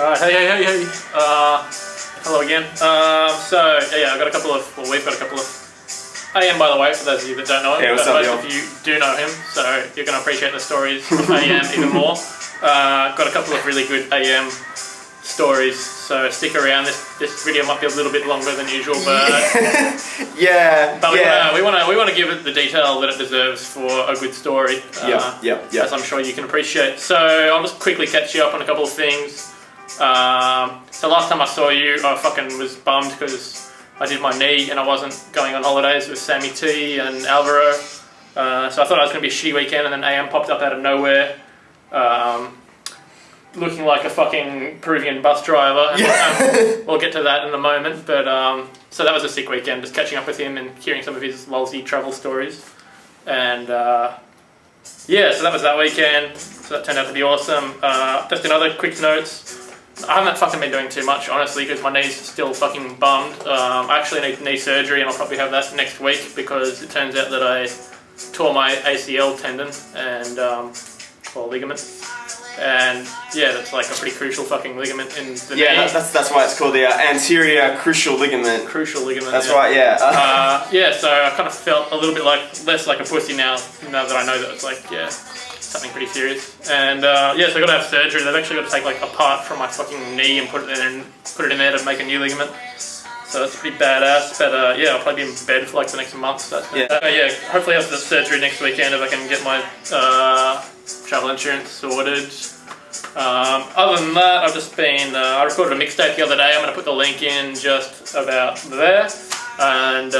Alright, hey. Hello again. I've got a couple of, we've got a couple of AM, by the way, for those of you that don't know him. Yeah, what's but up, most of you do know him, so you're going to appreciate the stories of AM even more. Got a couple of really good AM stories, so stick around. This video might be a little bit longer than usual, but we want to give it the detail that it deserves for a good story. As I'm sure you can appreciate. So I'll just quickly catch you up on a couple of things. So last time I saw you, I fucking was bummed because I did my knee and I wasn't going on holidays with Savi-D and Alvaro. So I thought it was going to be a shitty weekend, and then AM popped up out of nowhere. Looking like a fucking Peruvian bus driver. We'll get to that in a moment. But so that was a sick weekend, just catching up with him and hearing some of his lolsy travel stories. And so that was that weekend. So that turned out to be awesome. Just another quick notes. I haven't fucking been doing too much, honestly, because my knee's still fucking bummed. I actually need knee surgery, and I'll probably have that next week because it turns out that I tore my ACL tendon and or ligament. And yeah, that's like a pretty crucial fucking ligament in the knee. Yeah, that's why it's called the anterior crucial ligament. Crucial ligament. That's right. Yeah. So I kind of felt a little bit less like a pussy now that I know that it's like something pretty serious. And so I got to have surgery. They've actually got to take like a part from my fucking knee and put it in there to make a new ligament. So that's pretty badass. But I'll probably be in bed for like the next month. So hopefully after the surgery next weekend, if I can get my travel insurance sorted. Other than that, I've just been, I recorded a mixtape the other day. I'm going to put the link in just about there. And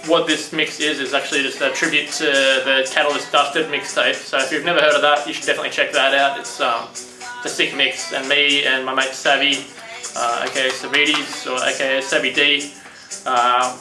what this mix is actually just a tribute to the Catalyst Dusted mixtape. So if you've never heard of that, you should definitely check that out. It's a sick mix, and me and my mate Savi, aka Savi-D, or aka Savi-D,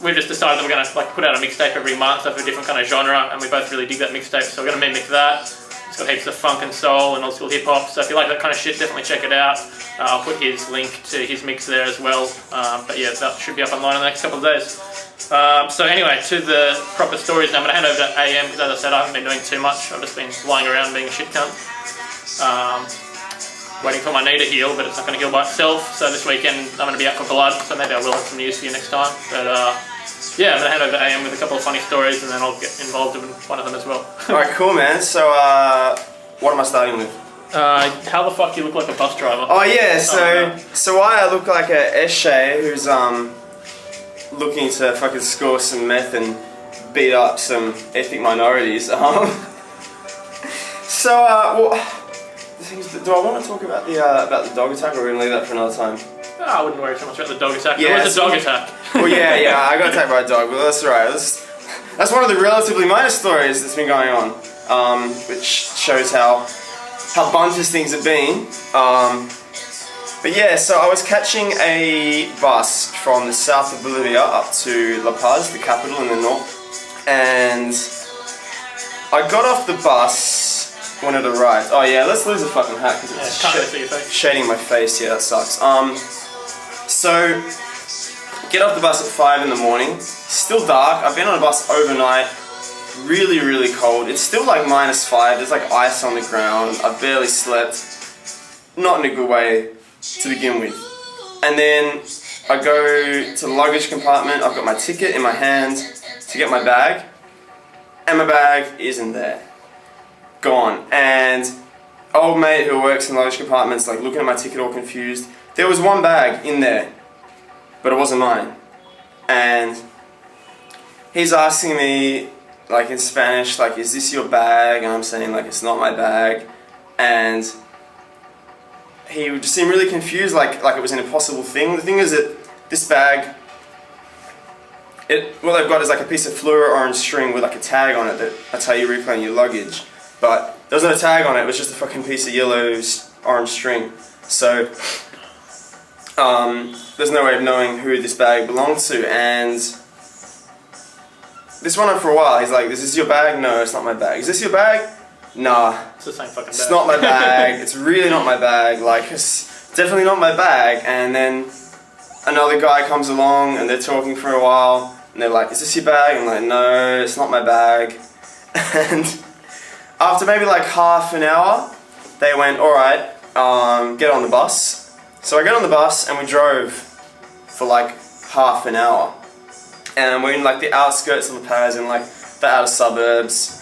we've just decided that we're going to put out a mixtape every month of a different kind of genre, and we both really dig that mixtape, so we're going to mimic that. It's got heaps of funk and soul and old school hip hop, so if you like that kind of shit, definitely check it out. I'll put his link to his mix there as well, that should be up online in the next couple of days. So anyway, to the proper stories now. I'm going to hand over to AM because, as I said, I haven't been doing too much. I've just been lying around being a shit cunt. Waiting for my knee to heal, but it's not going to heal by itself. So this weekend I'm going to be out for blood, so maybe I will have some news for you next time. But I'm going to hand over to AM with a couple of funny stories, and then I'll get involved in one of them as well. Alright, cool, man. So what am I starting with? How the fuck do you look like a bus driver? Oh yeah, so I look like a Eshe who's looking to fucking score some meth and beat up some ethnic minorities. Do I want to talk about the dog attack, or are we going to leave that for another time? I wouldn't worry too much about the dog attack. Yeah, There was a dog attack. Well, yeah, I got attacked by a dog, but that's alright. That's one of the relatively minor stories that's been going on, which shows how bunters things have been. But yeah, so I was catching a bus from the south of Bolivia up to La Paz, the capital in the north, and I got off the bus when it arrived. Oh yeah, let's lose the fucking hat because it's shading my face. Yeah, that sucks. So get off the bus at 5 in the morning. Still dark. I've been on a bus overnight. Really, really cold. It's still like -5. There's like ice on the ground. I've barely slept. Not in a good way to begin with. And then I go to the luggage compartment. I've got my ticket in my hand to get my bag, and my bag isn't there. Gone. And old mate who works in luggage compartments, like looking at my ticket all confused. There was one bag in there, but it wasn't mine. And he's asking me, like in Spanish, like, is this your bag? And I'm saying, like, it's not my bag. And he would just seem really confused, like it was an impossible thing. The thing is that this bag, what they've got is like a piece of fluoro orange string with like a tag on it. That's how you reclaim your luggage. But there was no tag on it. It was just a fucking piece of yellow orange string. So there's no way of knowing who this bag belonged to. And this went on for a while. He's like, "Is this your bag?" "No, it's not my bag." "Is this your bag?" "Nah, it's the same fucking bag. It's not my bag. It's really not my bag. Like, it's definitely not my bag." And then another guy comes along and they're talking for a while and they're like, "Is this your bag?" I'm like, "No, it's not my bag." And after maybe like half an hour, they went, "Alright, get on the bus. So I get on the bus and we drove for like half an hour. And we're in like the outskirts of La Paz, in like the outer suburbs.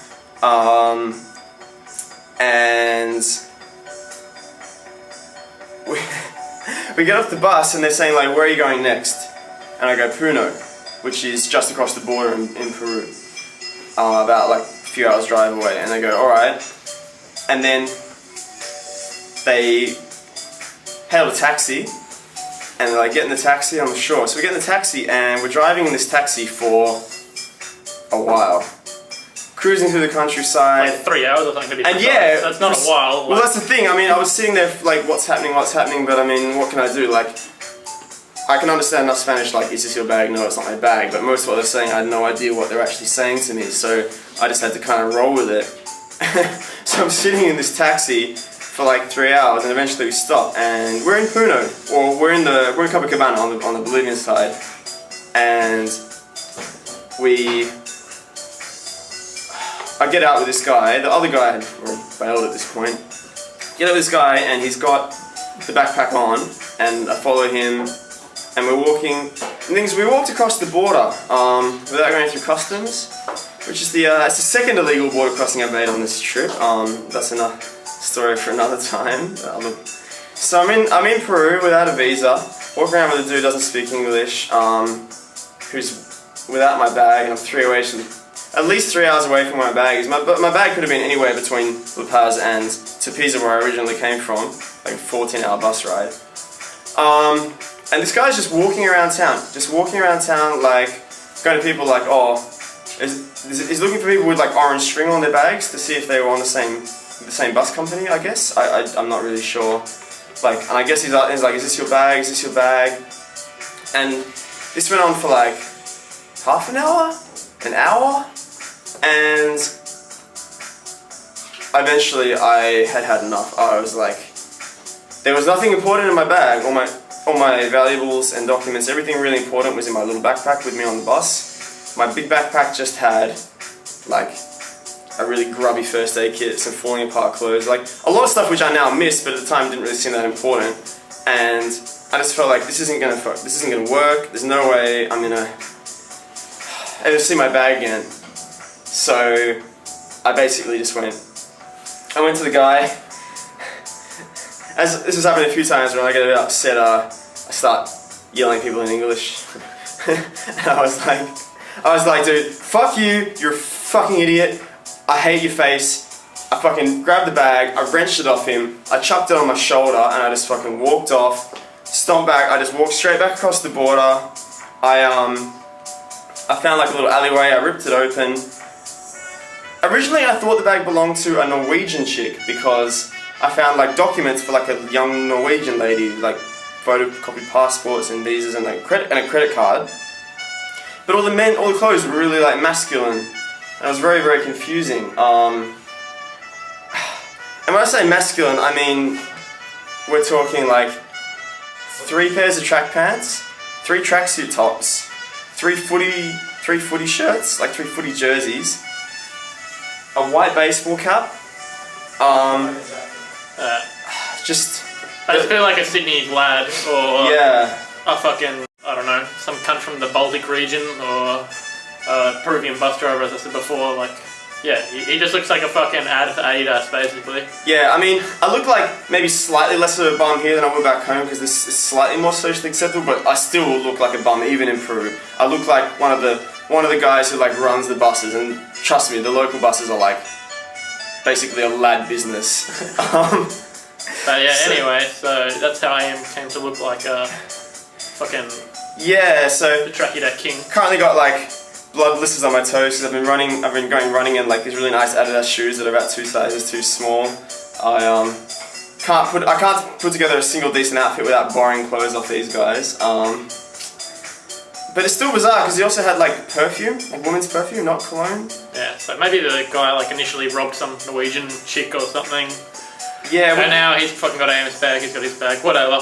And we get off the bus and they're saying like, where are you going next? And I go, Puno, which is just across the border in Peru. About like a few hours drive away. And they go, alright. And then they hail a taxi. And they're like, get in the taxi on the shore. So we get in the taxi and we're driving in this taxi for a while. Cruising through the countryside. Like 3 hours or something. And yeah. That's not a while. Well, that's the thing. I mean, I was sitting there like, what's happening, but I mean, what can I do? Like, I can understand enough Spanish, like, is this your bag? No, it's not my bag. But most of what they're saying, I had no idea what they're actually saying to me. So I just had to kind of roll with it. So I'm sitting in this taxi for like 3 hours, and eventually we stop, and we're in Puno, or we're in Copacabana on the Bolivian side, and I get out with this guy, the other guy had bailed at this point. Get out with this guy, and he's got the backpack on, and I follow him, and we're walking. We walked across the border without going through customs, which is it's the second illegal border crossing I've made on this trip. That's enough story for another time. So I'm in Peru without a visa. Walking around with a dude who doesn't speak English, who's without my bag, and I'm at least 3 hours away from where my bag is. But my bag could have been anywhere between La Paz and Tepiza, where I originally came from, like a 14-hour bus ride. And this guy's just walking around town, like going to people like, oh, he's looking for people with like orange string on their bags to see if they were on the same bus company, I guess. I'm not really sure. Like, and I guess he's like, is this your bag? Is this your bag? And this went on for like half an hour, an hour, and eventually I had enough. I was like, there was nothing important in my bag. All my valuables and documents, everything really important was in my little backpack with me on the bus. My big backpack just had like a really grubby first aid kit, some falling apart clothes, like a lot of stuff which I now miss, but at the time didn't really seem that important. And I just felt like this isn't gonna work. There's no way I'm gonna ever see my bag again. So I basically just went to the guy. As this has happened a few times, when I get a bit upset, I start yelling at people in English. And I was like, dude, fuck you, you're a fucking idiot. I hate your face. I fucking grabbed the bag, I wrenched it off him, I chucked it on my shoulder, and I just fucking walked off, stomped back. I just walked straight back across the border. I found like a little alleyway, I ripped it open. Originally I thought the bag belonged to a Norwegian chick because I found like documents for like a young Norwegian lady, like photocopied passports and visas and like a credit card. But all the clothes were really like masculine. And it was very, very confusing. And when I say masculine, I mean, we're talking like 3 pairs of track pants, 3 tracksuit tops, 3 footy shirts, like 3 footy jerseys, a white baseball cap, just basically like a Sydney lad, or yeah, a fucking, I don't know, some cunt from the Baltic region, or a Peruvian bus driver, as I said before. Like, yeah, he just looks like a fucking ad for Adidas, basically. Yeah, I mean, I look like maybe slightly less of a bum here than I would back home because this is slightly more socially acceptable, but I still look like a bum even in Peru. I look like one of the guys who like runs the buses, and trust me, the local buses are like basically a lad business. But yeah, anyway, so that's how I came to look like a fucking so the Tracky That King. Currently got like blood blisters on my toes because I've been going running in like these really nice Adidas shoes that are about 2 sizes too small. I can't put together a single decent outfit without borrowing clothes off these guys. But it's still bizarre because he also had like perfume, like women's perfume, not cologne. Yeah, so maybe the guy like initially robbed some Norwegian chick or something. Yeah. And now he's fucking got it in his bag, he's got his bag, whatever.